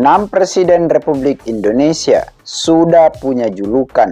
6 Presiden Republik Indonesia sudah punya julukan.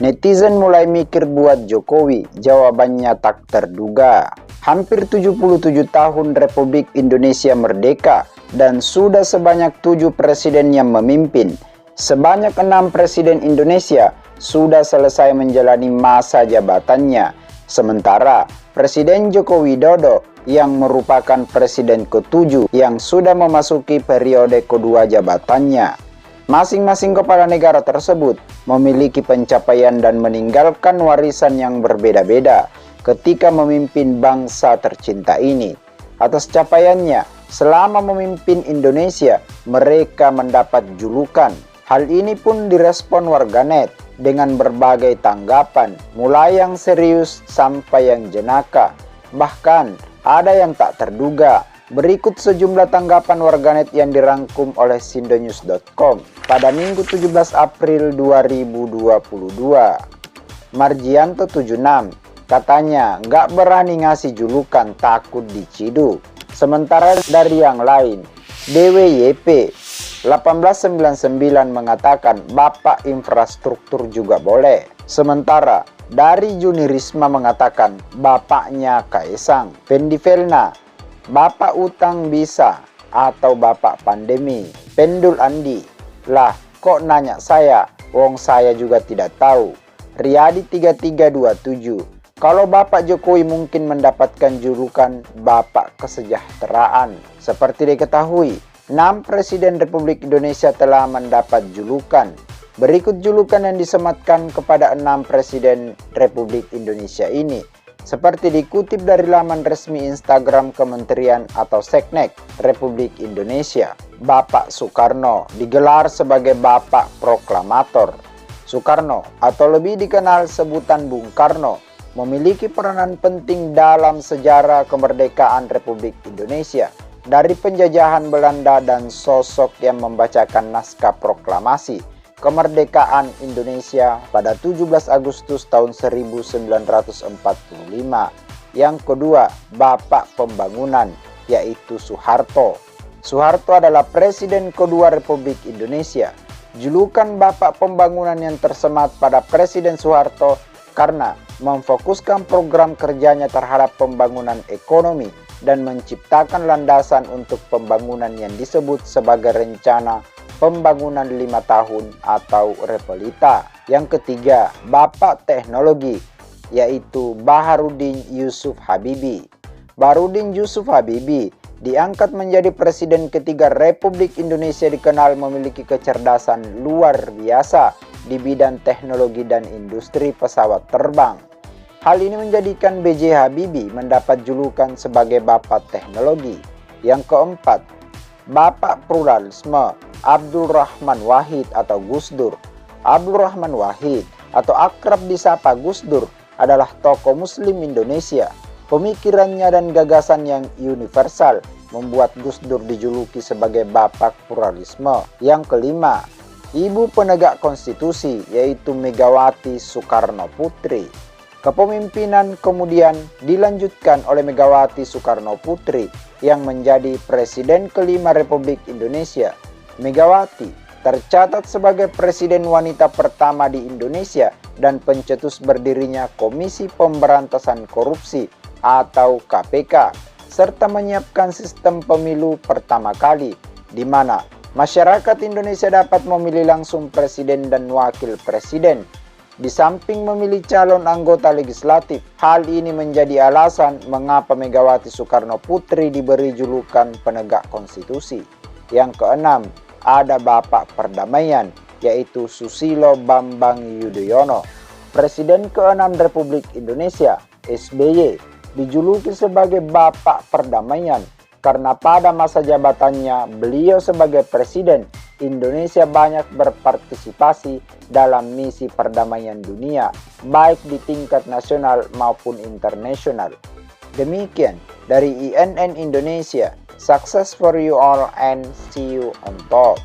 Netizen mulai mikir buat Jokowi, jawabannya tak terduga. Hampir 77 tahun Republik Indonesia merdeka dan sudah sebanyak 7 presiden yang memimpin. Sebanyak 6 presiden Indonesia sudah selesai menjalani masa jabatannya. Sementara Presiden Joko Widodo yang merupakan presiden ke-7 yang sudah memasuki periode kedua jabatannya. Masing-masing kepala negara tersebut memiliki pencapaian dan meninggalkan warisan yang berbeda-beda ketika memimpin bangsa tercinta ini. Atas capaiannya, selama memimpin Indonesia, mereka mendapat julukan. Hal ini pun direspon warganet dengan berbagai tanggapan, mulai yang serius sampai yang jenaka. Bahkan, ada yang tak terduga. Berikut sejumlah tanggapan warganet yang dirangkum oleh sindonews.com pada Minggu 17 April 2022. Marjianto 76 katanya nggak berani ngasih julukan, takut diciduk. Sementara dari yang lain, DWYP 1899 mengatakan Bapak infrastruktur juga boleh. Sementara dari Juni Risma mengatakan bapaknya Kaisang. Pendivelna, Bapak utang bisa atau Bapak pandemi. Pendul Andi, lah kok nanya saya, wong saya juga tidak tahu. Riyadi 3327, kalau Bapak Jokowi mungkin mendapatkan julukan Bapak Kesejahteraan. Seperti diketahui, 6 Presiden Republik Indonesia telah mendapat julukan. Berikut julukan yang disematkan kepada 6 Presiden Republik Indonesia ini. Seperti dikutip dari laman resmi Instagram Kementerian atau Seknek Republik Indonesia. Bapak Soekarno digelar sebagai Bapak Proklamator. Soekarno atau lebih dikenal sebutan Bung Karno memiliki peranan penting dalam sejarah kemerdekaan Republik Indonesia dari penjajahan Belanda dan sosok yang membacakan naskah proklamasi kemerdekaan Indonesia pada 17 Agustus tahun 1945. Yang kedua, Bapak Pembangunan, yaitu Soeharto. Soeharto adalah Presiden kedua Republik Indonesia. Julukan Bapak Pembangunan yang tersemat pada Presiden Soeharto karena memfokuskan program kerjanya terhadap pembangunan ekonomi dan menciptakan landasan untuk pembangunan yang disebut sebagai Rencana Pembangunan 5 tahun atau Repelita. Yang ketiga, Bapak Teknologi, yaitu Baharudin Yusuf Habibie. Baharudin Yusuf Habibie diangkat menjadi Presiden ketiga Republik Indonesia, dikenal memiliki kecerdasan luar biasa di bidang teknologi dan industri pesawat terbang. Hal ini menjadikan B.J. Habibie mendapat julukan sebagai Bapak Teknologi. Yang keempat, Bapak Pluralisme, Abdul Rahman Wahid atau Gus Dur. Abdul Rahman Wahid atau akrab disapa Gus Dur adalah tokoh Muslim Indonesia. Pemikirannya dan gagasan yang universal membuat Gus Dur dijuluki sebagai Bapak Pluralisme. Yang kelima, Ibu Penegak Konstitusi, yaitu Megawati Soekarno Putri. Kepemimpinan kemudian dilanjutkan oleh Megawati Soekarno Putri yang menjadi Presiden kelima Republik Indonesia. Megawati tercatat sebagai presiden wanita pertama di Indonesia dan pencetus berdirinya Komisi Pemberantasan Korupsi atau KPK, serta menyiapkan sistem pemilu pertama kali di mana masyarakat Indonesia dapat memilih langsung presiden dan wakil presiden. Di samping memilih calon anggota legislatif, hal ini menjadi alasan mengapa Megawati Soekarno Putri diberi julukan penegak konstitusi. Yang keenam, ada Bapak Perdamaian, yaitu Susilo Bambang Yudhoyono. Presiden ke-6 Republik Indonesia, SBY, dijuluki sebagai Bapak Perdamaian karena pada masa jabatannya beliau sebagai presiden, Indonesia banyak berpartisipasi dalam misi perdamaian dunia, baik di tingkat nasional maupun internasional. Demikian dari INN Indonesia, success for you all and see you on top.